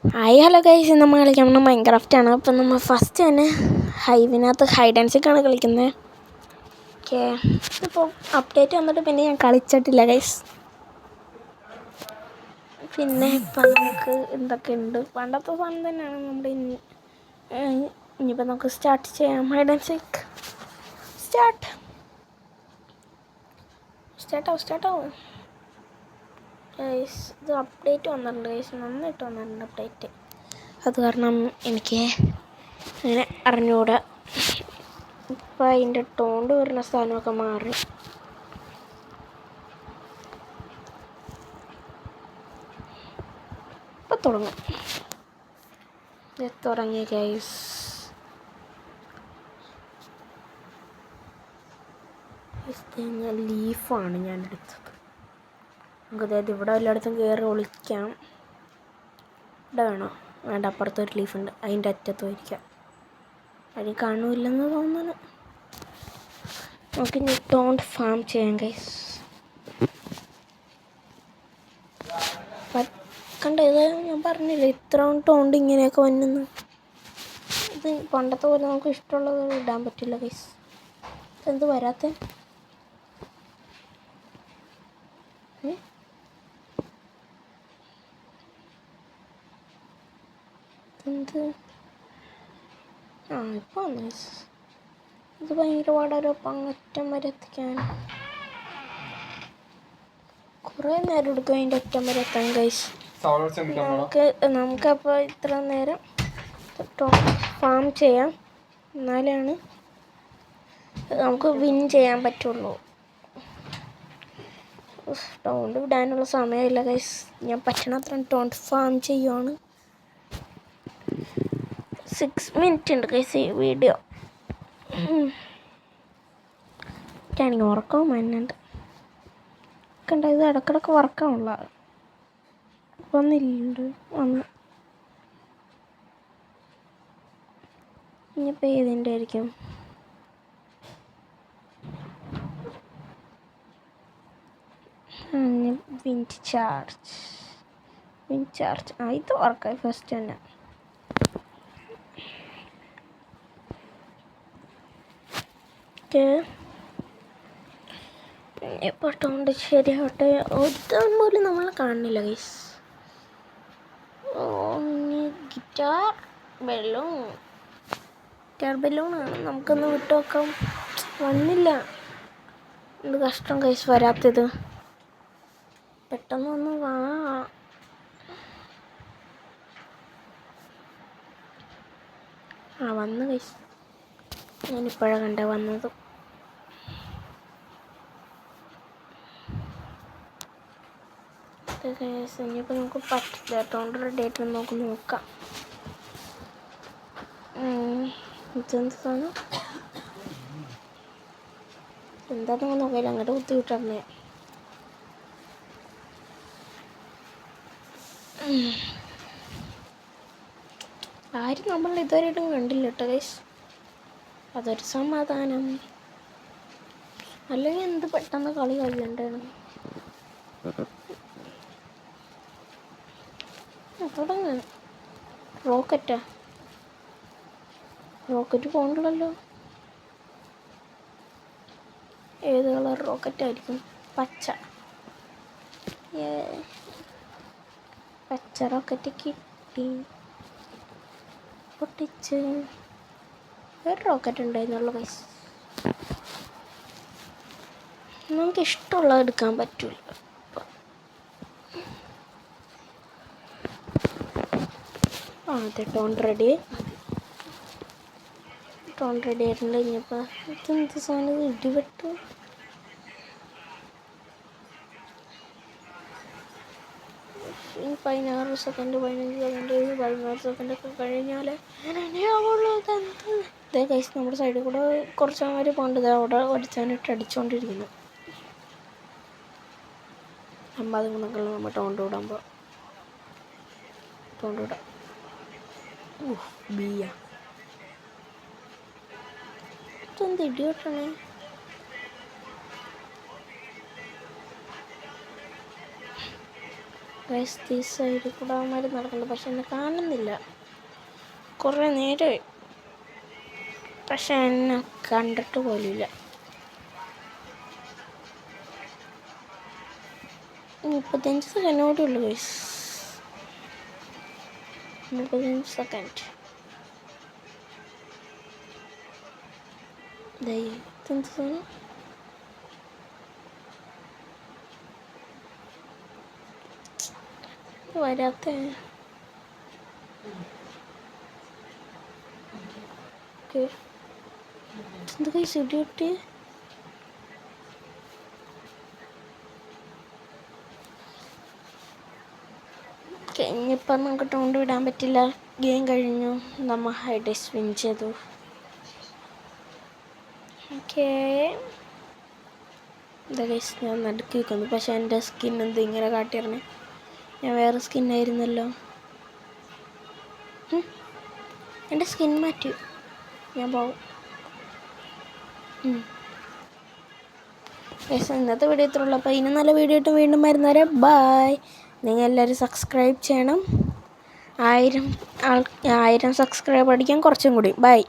Hi hello guys, നമ്മൾ കളിക്കുന്നത് Minecraft ആണ്. അപ്പം നമ്മൾ ഫസ്റ്റ് തന്നെ ഹൈവിനകത്ത് ഹൈഡ് ആൻഡ് സീക്ക് ആണ് കളിക്കുന്നത്. ഓക്കെ, ഇപ്പോൾ അപ്ഡേറ്റ് വന്നിട്ട് പിന്നെ ഞാൻ കളിച്ചിട്ടില്ല ഗൈസ്. പിന്നെ ഇപ്പം നമുക്ക് എന്തൊക്കെയുണ്ട്, പണ്ടത്തെ സാധനം തന്നെയാണ് നമ്മുടെ ഇനിയിപ്പോൾ നമുക്ക് സ്റ്റാർട്ട് ചെയ്യാം. ഹൈഡ് ആൻഡ് സീക്ക് സ്റ്റാർട്ടാവും ഗൈസ്. ഇത് അപ്ഡേറ്റ് വന്നിട്ടുണ്ട് ഗൈസ്, നന്നായിട്ട് വന്നിട്ടുണ്ട് അപ്ഡേറ്റ്. അത് കാരണം എനിക്ക് അങ്ങനെ അറിഞ്ഞുകൂടാ. ഇപ്പം അതിൻ്റെ ടോണ്ട് വരുന്ന സാധനമൊക്കെ മാറി. ഇപ്പം തുടങ്ങി ഗൈസ്. ലീഫാണ് ഞാൻ എടുത്തത്. നമുക്ക് അതായത് ഇവിടെ എല്ലായിടത്തും കയറി ഒളിക്കാം. ഇവിടെ വേണോ? വേണ്ട, അപ്പുറത്തൊരു ലീഫുണ്ട്, അതിൻ്റെ അറ്റത്ത് പോയിരിക്കാം. അതിന് കാണൂല്ലെന്ന് തോന്നുന്നു. നമുക്കിനി ടോണ്ട് ഫാം ചെയ്യാം ഗൈസ്. കണ്ട, ഇത് ഞാൻ പറഞ്ഞില്ലേ, ഇത്ര ടോണ്ട് ഇങ്ങനെയൊക്കെ വന്നെന്ന്. ഇത് പണ്ടത്തെ പോലെ നമുക്ക് ഇഷ്ടമുള്ളത് ഇടാൻ പറ്റില്ല ഗൈസ്. എന്ത് വരാത്ത എന്ത്? ഇപ്പോൾ വന്നു ഗൈസ്. ഇത് ഭയങ്കര പാടൊരു അങ്ങറ്റം വരെ എത്തിക്കാൻ. കുറേ നേരം എടുക്കും അതിൻ്റെ അറ്റം വരെ എത്താൻ ഗൈസ്. നമുക്കപ്പോൾ ഇത്ര നേരം ഫാം ചെയ്യാം, എന്നാലാണ് നമുക്ക് വിൻ ചെയ്യാൻ പറ്റുള്ളൂ. ടോണ്ട് വിടാനുള്ള സമയമില്ല ഗൈസ്. ഞാൻ പറ്റണത്ര ടോണ്ട് ഫാം ചെയ്യുവാണ്. 6 മിനിറ്റ് ഉണ്ട് ഗൈസ് ഈ വീഡിയോ. എനിക്കാണെങ്കിൽ ഉറക്കവും വരുന്നുണ്ട്. കണ്ട, ഇത് ഇടക്കിടക്ക് വർക്കാണുള്ള. വന്നില്ലുണ്ട്, വന്നു. ഇനിയിപ്പോൾ ഏതിൻ്റെ ആയിരിക്കും? Wind charge. ഇത് വർക്കായി ഫസ്റ്റ് തന്നെ. ഓക്കെ, ഇപ്പോൾ ടോണ്ട് ശരിയാവട്ടെ. ഒരുത്തവൻ പോലും നമ്മൾ കാണുന്നില്ല ഗൈസ്. ഗിറ്റാർ ബലൂണാണ്. നമുക്കൊന്ന് വിട്ടു നോക്കാം. വന്നില്ല. എന്ത് കഷ്ടം ഗൈസ് വരാത്തത്. പെട്ടെന്നൊന്ന് വാ. വന്നു ഗൈസ്. ഞാനിപ്പോഴാണ് കണ്ട വന്നത്. ഇനിയിപ്പോൾ നമുക്ക് പറ്റില്ല. ടോണ്ട് റെഡി ആയിട്ട് നമുക്ക് നോക്കാം. ഇതെന്ത് സാധനം? എന്താണെന്ന് നോക്കില്ല, അങ്ങോട്ട് കുത്തി വിട്ടേ. ആരും നമ്മൾ ഇതുവരെയായിട്ടും കണ്ടില്ല കേട്ടോ ഗൈസ്. അതൊരു സമാധാനം. അല്ലെങ്കിൽ എന്ത് പെട്ടെന്ന് കളി കഴിയണ്ടാണ്. തുടങ്ങാൻ റോക്കറ്റ് പോകണ്ടല്ലോ. ഏത് കളർ റോക്കറ്റായിരിക്കും? പച്ച റോക്കറ്റ് കിട്ടി. പൊട്ടിച്ച് ഒരു റോക്കറ്റ് ഉണ്ടായിരുന്നുള്ളൂ ഗൈസ്. നമുക്ക് ഇഷ്ടമുള്ളത് എടുക്കാൻ പറ്റൂല. അതെ, ടോണ്ട് റെഡി ആയിട്ടുണ്ട്. ഇനിയിപ്പോൾ ഇതെന്ത് സാധനം? ഇടിവെട്ട്. ഇനി 16 സെക്കൻഡ് 15 സെക്കൻഡ് 14 സെക്കൻഡൊക്കെ കഴിഞ്ഞാൽ ഇതേ ഗൈസ്, നമ്മുടെ സൈഡിൽ കൂടെ കുറച്ച് മാതിരി പോകേണ്ടത്. അവിടെ ഒടിച്ചാനിട്ട് അടിച്ചുകൊണ്ടിരിക്കുന്നു. 50 മണിക്കുള്ള നമ്മൾ ടോണ്ട് വിടാൻ ബിയ. ഇതെന്ത് ഇടിവെട്ടണേ? ഈ സൈഡിൽ കൂടെ അവന്മാർ നടക്കുന്നുണ്ട്, പക്ഷെ എന്നെ കാണുന്നില്ല. കുറേ നേരമായി, പക്ഷെ എന്നെ കണ്ടിട്ട് പോലുമില്ല. 35 സെക്കൻഡ് കൂടെ ഉള്ളു ഗൈസ്. 35 സെക്കൻഡ്. വരാത്ത എന്ത് ഗൈസ് ഇടി കിട്ടി? ഇനിയിപ്പം നമുക്ക് ടൗണ്ട് വിടാൻ പറ്റില്ല. ഗെയിം കഴിഞ്ഞു, നമ്മൾ ഹൈഡേസ് വിൻ ചെയ്തു. ഓക്കേ, എന്താ ഗൈസ് ഞാൻ നടുക്കി വെക്കുന്നു. പക്ഷെ എൻ്റെ സ്കിൻ എന്ത് ഇങ്ങനെ കാട്ടിയിരുന്നേ? ഞാൻ വേറെ സ്കിന്നായിരുന്നല്ലോ. എൻ്റെ സ്കിൻ മാറ്റി, ഞാൻ പോവും. ഗൈസ് ഇന്നത്തെ വീഡിയോ ഇത്ര ഉള്ളൂ. അപ്പോൾ ഇനി നല്ല വീഡിയോ ഇട്ട് വീണ്ടും വരുന്നവരെ ബായ്. നിങ്ങൾ എല്ലാവരും സബ്സ്ക്രൈബ് ചെയ്യണം. 1000 സബ്സ്ക്രൈബ് അടിക്കാൻ കുറച്ചും കൂടി. ബൈ.